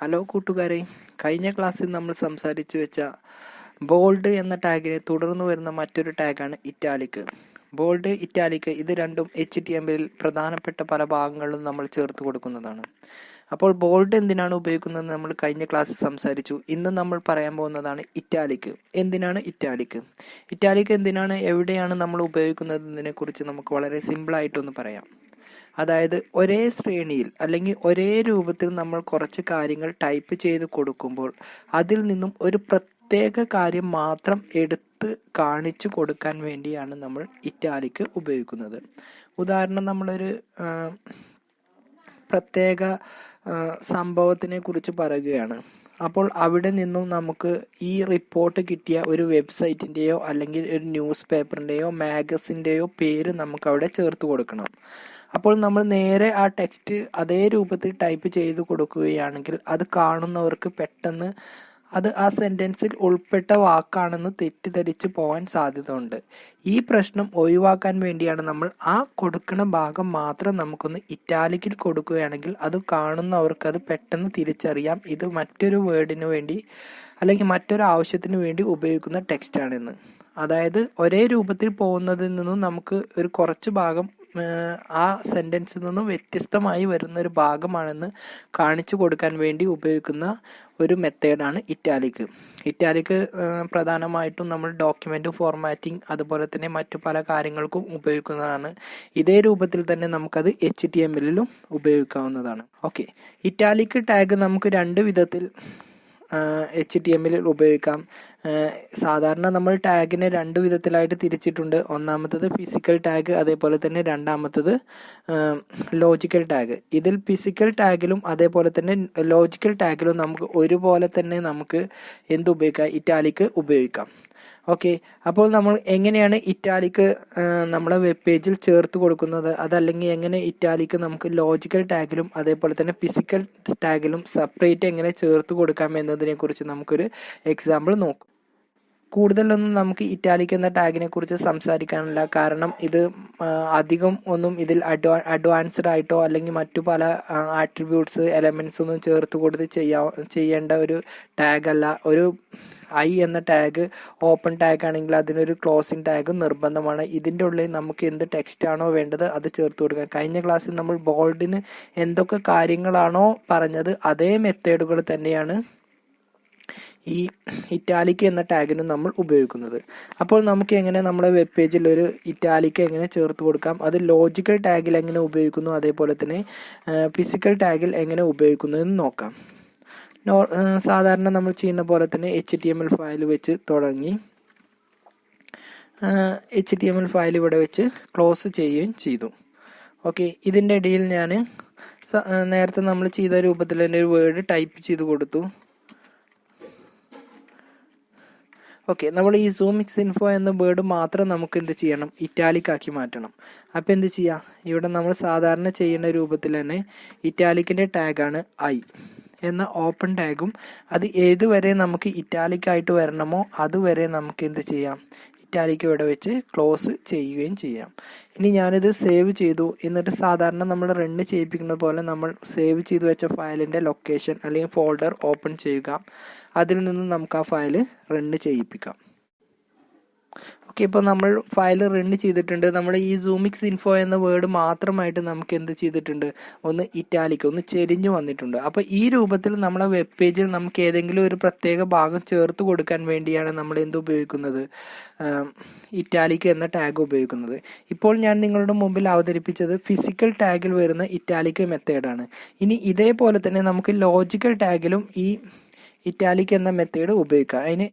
Hello കൂട്ടുകാരെ, കഴിഞ്ഞ ക്ലാസ്സിൽ നമ്മൾ സംസാരിച്ചു വെച്ച ബോൾഡ് എന്ന ടാഗിനെ തുടർന്ന് വരുന്ന മറ്റൊരു ടാഗാണ് ഇറ്റാലിക്. ബോൾഡ്, ഇറ്റാലിക് ഇത് രണ്ടും HTML പ്രധാനപ്പെട്ട പല ഭാഗങ്ങളിലും നമ്മൾ ചേർത്ത് കൊടുക്കുന്നതാണ്. അപ്പോൾ ബോൾഡ് എന്തിനാണ് ഉപയോഗിക്കുന്നത് നമ്മൾ കഴിഞ്ഞ ക്ലാസ്സിൽ സംസാരിച്ചു. ഇന്ന് നമ്മൾ പറയാൻ പോകുന്നതാണ് ഇറ്റാലിക്. എന്തിനാണ് ഇറ്റാലിക്? ഇറ്റാലിക് എന്തിനാണ്, എവിടെയാണ് നമ്മൾ ഉപയോഗിക്കുന്നതിനെ കുറിച്ച് നമുക്ക് വളരെ സിമ്പിളായിട്ടൊന്ന് പറയാം. അതായത് ഒരേ ശ്രേണിയിൽ അല്ലെങ്കിൽ ഒരേ രൂപത്തിൽ നമ്മൾ കുറച്ച് കാര്യങ്ങൾ ടൈപ്പ് ചെയ്ത് കൊടുക്കുമ്പോൾ അതിൽ നിന്നും ഒരു പ്രത്യേക കാര്യം മാത്രം എടുത്ത് കാണിച്ചു കൊടുക്കാൻ വേണ്ടിയാണ് നമ്മൾ ഇറ്റാലിക് ഉപയോഗിക്കുന്നത്. ഉദാഹരണം, നമ്മളൊരു പ്രത്യേക സംഭവത്തിനെ കുറിച്ച് പറയുകയാണ്. അപ്പോൾ അവിടെ നിന്നും നമുക്ക് ഈ റിപ്പോർട്ട് കിട്ടിയ ഒരു വെബ്സൈറ്റിൻ്റെയോ അല്ലെങ്കിൽ ഒരു ന്യൂസ് പേപ്പറിൻ്റെയോ മാഗസിൻ്റെയോ പേര് നമുക്ക് അവിടെ ചേർത്ത് കൊടുക്കണം. അപ്പോൾ നമ്മൾ നേരെ ആ ടെക്സ്റ്റ് അതേ രൂപത്തിൽ ടൈപ്പ് ചെയ്ത് കൊടുക്കുകയാണെങ്കിൽ അത് കാണുന്നവർക്ക് പെട്ടെന്ന് അത് ആ സെൻറ്റൻസിൽ ഉൾപ്പെട്ട വാക്കാണെന്ന് തെറ്റിദ്ധരിച്ച് പോകാൻ സാധ്യത ഉണ്ട്. ഈ പ്രശ്നം ഒഴിവാക്കാൻ വേണ്ടിയാണ് നമ്മൾ ആ കൊടുക്കുന്ന ഭാഗം മാത്രം നമുക്കൊന്ന് ഇറ്റാലിക്കിൽ കൊടുക്കുകയാണെങ്കിൽ അത് കാണുന്നവർക്ക് അത് പെട്ടെന്ന് തിരിച്ചറിയാം ഇത് മറ്റൊരു വേർഡിന് വേണ്ടി അല്ലെങ്കിൽ മറ്റൊരു ആവശ്യത്തിന് വേണ്ടി ഉപയോഗിക്കുന്ന ടെക്സ്റ്റാണെന്ന്. അതായത് ഒരേ രൂപത്തിൽ പോകുന്നതിൽ നിന്നും നമുക്ക് ഒരു കുറച്ച് ഭാഗം ആ സെൻറ്റൻസിൽ നിന്നും വ്യത്യസ്തമായി വരുന്ന ഒരു ഭാഗമാണെന്ന് കാണിച്ചു കൊടുക്കാൻ വേണ്ടി ഉപയോഗിക്കുന്ന ഒരു മെത്തേഡാണ് ഇറ്റാലിക്. ഇറ്റാലിക് പ്രധാനമായിട്ടും നമ്മൾ ഡോക്യുമെൻ്റ് ഫോർമാറ്റിംഗ് അതുപോലെ തന്നെ മറ്റു പല കാര്യങ്ങൾക്കും ഉപയോഗിക്കുന്നതാണ്. ഇതേ രൂപത്തിൽ തന്നെ നമുക്കത് HTML-ലും ഉപയോഗിക്കാവുന്നതാണ്. ഓക്കെ, ഇറ്റാലിക് ടാഗ് നമുക്ക് രണ്ട് വിധത്തിൽ HTML-ൽ ഉപയോഗിക്കാം. സാധാരണ നമ്മൾ ടാഗിനെ രണ്ട് വിധത്തിലായിട്ട് തിരിച്ചിട്ടുണ്ട്. ഒന്നാമത്തത് ഫിസിക്കൽ ടാഗ്, അതേപോലെ തന്നെ രണ്ടാമത്തത് ലോജിക്കൽ ടാഗ്. ഇതിൽ ഫിസിക്കൽ ടാഗിലും അതേപോലെ തന്നെ ലോജിക്കൽ ടാഗിലും നമുക്ക് ഒരുപോലെ തന്നെ നമുക്ക് ഉപയോഗിക്കാം, ഇറ്റാലിക് ഉപയോഗിക്കാം. ഓക്കെ, അപ്പോൾ നമ്മൾ എങ്ങനെയാണ് ഇറ്റാലിക് നമ്മളെ വെബ് പേജിൽ ചേർത്ത് കൊടുക്കുന്നത്, അതല്ലെങ്കിൽ എങ്ങനെ ഇറ്റാലിക് നമുക്ക് ലോജിക്കൽ ടാഗിലും അതേപോലെ തന്നെ ഫിസിക്കൽ ടാഗിലും സെപ്പറേറ്റ് എങ്ങനെ ചേർത്ത് കൊടുക്കാം എന്നതിനെ കുറിച്ച് നമുക്കൊരു എക്സാമ്പിൾ നോക്കാം. കൂടുതലൊന്നും നമുക്ക് ഇറ്റാലിക് എന്ന ടാഗിനെ കുറിച്ച് സംസാരിക്കാനില്ല, കാരണം ഇത് അധികം ഒന്നും ഇതിൽ അഡ്വാൻസ്ഡ് ആയിട്ടോ അല്ലെങ്കിൽ മറ്റു പല ആട്രിബ്യൂട്ട്സ് എലമെൻറ്റ്സ് ഒന്നും ചേർത്ത് കൊടുത്ത് ചെയ്യേണ്ട ഒരു ടാഗ് അല്ല. ഒരു എന്ന ടാഗ് ഓപ്പൺ ടാഗ് ആണെങ്കിൽ അതിനൊരു ക്ലോസിംഗ് ടാഗ് നിർബന്ധമാണ്. ഇതിൻ്റെ ഉള്ളിൽ നമുക്ക് എന്ത് ടെക്സ്റ്റ് ആണോ വേണ്ടത് അത് ചേർത്ത് കൊടുക്കാം. കഴിഞ്ഞ ക്ലാസ്സിൽ നമ്മൾ ബോൾഡിന് എന്തൊക്കെ കാര്യങ്ങളാണോ പറഞ്ഞത് അതേ മെത്തേഡുകൾ തന്നെയാണ് ഈ ഇറ്റാലിക് എന്ന ടാഗിന് നമ്മൾ ഉപയോഗിക്കുന്നത്. അപ്പോൾ നമുക്ക് എങ്ങനെ നമ്മുടെ വെബ് പേജിൽ ഒരു ഇറ്റാലിക് എങ്ങനെ ചേർത്ത് കൊടുക്കാം, അത് ലോജിക്കൽ ടാഗിൽ എങ്ങനെ ഉപയോഗിക്കുന്നു, അതേപോലെ തന്നെ ഫിസിക്കൽ ടാഗിൽ എങ്ങനെ ഉപയോഗിക്കുന്നു എന്ന് നോക്കാം. സാധാരണ നമ്മൾ ചെയ്യുന്ന പോലെ തന്നെ HTML ഫയൽ വെച്ച് തുടങ്ങി HTML ഫയൽ ഇവിടെ വെച്ച് ക്ലോസ് ചെയ്യുകയും ചെയ്തു. ഓക്കെ, ഇതിൻ്റെ ഇടയിൽ ഞാൻ നേരത്തെ നമ്മൾ ചെയ്ത രൂപത്തിൽ തന്നെ ഒരു വേർഡ് ടൈപ്പ് ചെയ്ത് കൊടുത്തു. ഓക്കെ, നമ്മൾ ഈ സൂമിക്സ് ഇൻഫോ എന്ന വേർഡ് മാത്രം നമുക്ക് എന്ത് ചെയ്യണം, ഇറ്റാലിക് ആക്കി മാറ്റണം. അപ്പോൾ എന്ത് ചെയ്യാം, ഇവിടെ നമ്മൾ സാധാരണ ചെയ്യുന്ന രൂപത്തിൽ തന്നെ ഇറ്റാലിക്കിൻ്റെ ടാഗാണ് എന്ന ഓപ്പൺ ടാഗും അത് ഏതുവരെ നമുക്ക് ഇറ്റാലിക് ആയിട്ട് വരണമോ അതുവരെ നമുക്ക് എന്ത് ചെയ്യാം, ഇറ്റാലിക് ഇവിടെ വെച്ച് ക്ലോസ് ചെയ്യുകയും ചെയ്യാം. ഇനി ഞാനിത് സേവ് ചെയ്തു. എന്നിട്ട് സാധാരണ നമ്മൾ റണ്ണ് ചെയ്യിപ്പിക്കുന്ന പോലെ നമ്മൾ സേവ് ചെയ്ത് വെച്ച ഫയലിൻ്റെ ലൊക്കേഷൻ അല്ലെങ്കിൽ ഫോൾഡർ ഓപ്പൺ ചെയ്യുക. അതിൽ നിന്ന് നമുക്ക് ആ ഫയൽ റണ്ണ് ചെയ്യിപ്പിക്കാം. ഓക്കെ, ഇപ്പോൾ നമ്മൾ ഫയൽ റണ്ണ് ചെയ്തിട്ടുണ്ട്. നമ്മൾ ഈ സൂമിക്സ് ഇൻഫോ എന്ന വേർഡ് മാത്രമായിട്ട് നമുക്ക് എന്ത് ചെയ്തിട്ടുണ്ട്, ഒന്ന് ഇറ്റാലിക് ഒന്ന് ചെരിഞ്ഞു വന്നിട്ടുണ്ട്. അപ്പോൾ ഈ രൂപത്തിൽ നമ്മളെ വെബ് പേജിൽ നമുക്ക് ഏതെങ്കിലും ഒരു പ്രത്യേക ഭാഗം ചേർത്ത് കൊടുക്കാൻ വേണ്ടിയാണ് നമ്മൾ എന്ത് ഉപയോഗിക്കുന്നത്, ഇറ്റാലിക് എന്ന ടാഗ് ഉപയോഗിക്കുന്നത്. ഇപ്പോൾ ഞാൻ നിങ്ങളുടെ മുമ്പിൽ അവതരിപ്പിച്ചത് ഫിസിക്കൽ ടാഗിൽ വരുന്ന ഇറ്റാലിക് മെത്തേഡാണ്. ഇനി ഇതേപോലെ തന്നെ നമുക്ക് ലോജിക്കൽ ടാഗിലും ഈ ഇറ്റാലിക് എന്ന മെത്തേഡ് ഉപയോഗിക്കാം. അതിന്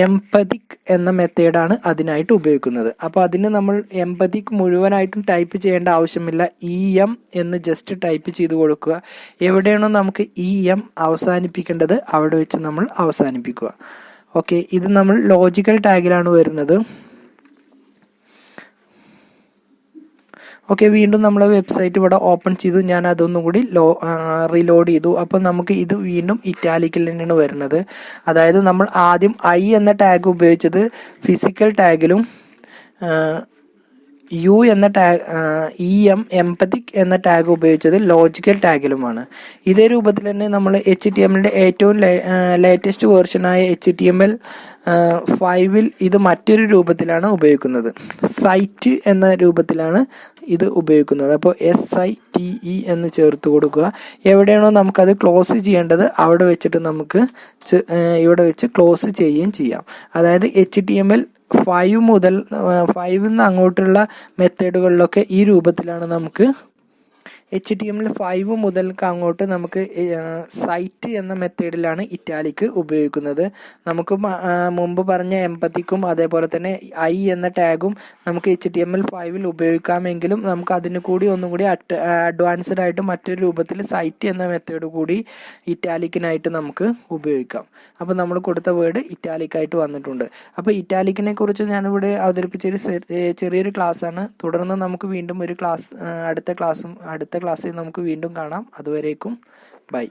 എംപതിക് എന്ന മെത്തേഡാണ് അതിനായിട്ട് ഉപയോഗിക്കുന്നത്. അപ്പോൾ അതിന് നമ്മൾ എംപതിക് മുഴുവനായിട്ടും ടൈപ്പ് ചെയ്യേണ്ട ആവശ്യമില്ല. എന്ന് ജസ്റ്റ് ടൈപ്പ് ചെയ്ത് കൊടുക്കുക. എവിടെയാണോ നമുക്ക് അവസാനിപ്പിക്കേണ്ടത് അവിടെ വെച്ച് നമ്മൾ അവസാനിപ്പിക്കുക. ഓക്കെ, ഇത് നമ്മൾ ലോജിക്കൽ ടാഗിലാണ് വരുന്നത്. ഓക്കെ, വീണ്ടും നമ്മളെ വെബ്സൈറ്റ് ഇവിടെ ഓപ്പൺ ചെയ്തു. ഞാൻ അതൊന്നും കൂടി റീലോഡ് ചെയ്തു. അപ്പോൾ നമുക്ക് ഇത് വീണ്ടും ഇറ്റാലിക്കിൽ തന്നെയാണ് വരുന്നത്. അതായത് നമ്മൾ ആദ്യം എന്ന ടാഗ് ഉപയോഗിച്ചത് ഫിസിക്കൽ ടാഗിലും യു എന്ന ടാഗ് എംപതിക് എന്ന ടാഗ് ഉപയോഗിച്ചത് ലോജിക്കൽ ടാഗിലുമാണ്. ഇതേ രൂപത്തിൽ തന്നെ നമ്മൾ HTML ഏറ്റവും ലേറ്റസ്റ്റ് വേർഷനായ HTML 5 ഇത് മറ്റൊരു രൂപത്തിലാണ് ഉപയോഗിക്കുന്നത്. സൈറ്റ് എന്ന രൂപത്തിലാണ് ഇത് ഉപയോഗിക്കുന്നത്. അപ്പോൾ SITE എന്ന് ചേർത്ത് കൊടുക്കുക. എവിടെയാണോ നമുക്കത് ക്ലോസ് ചെയ്യേണ്ടത് അവിടെ വെച്ചിട്ട് നമുക്ക് ഇവിടെ വെച്ച് ക്ലോസ് ചെയ്യുകയും ചെയ്യാം. അതായത് HTML 5 മുതൽ 5 നിന്ന് അങ്ങോട്ടുള്ള മെത്തേഡുകളിലൊക്കെ ഈ രൂപത്തിലാണ് നമുക്ക് HTML 5 മുതൽക്ക് അങ്ങോട്ട് നമുക്ക് സൈറ്റ് എന്ന മെത്തേഡിലാണ് ഇറ്റാലിക് ഉപയോഗിക്കുന്നത്. നമുക്ക് മുമ്പ് പറഞ്ഞ എംപതിക്കും അതേപോലെ തന്നെ ഐ എന്ന ടാഗും നമുക്ക് HTML 5 ഉപയോഗിക്കാമെങ്കിലും നമുക്ക് അതിന് കൂടി ഒന്നും കൂടി അഡ്വാൻസ്ഡ് ആയിട്ട് മറ്റൊരു രൂപത്തിൽ സൈറ്റ് എന്ന മെത്തേഡ് കൂടി ഇറ്റാലിക്കിനായിട്ട് നമുക്ക് ഉപയോഗിക്കാം. അപ്പോൾ നമ്മൾ കൊടുത്ത വേർഡ് ഇറ്റാലിക് ആയിട്ട് വന്നിട്ടുണ്ട്. അപ്പോൾ ഇറ്റാലിക്കിനെ കുറിച്ച് ഞാനിവിടെ അവതരിപ്പിച്ചൊരു ചെറിയൊരു ക്ലാസ്സാണ്. തുടർന്ന് നമുക്ക് വീണ്ടും ഒരു അടുത്ത ക്ലാസ്സിൽ നമുക്ക് വീണ്ടും കാണാം. അതുവരേക്കും ബൈ.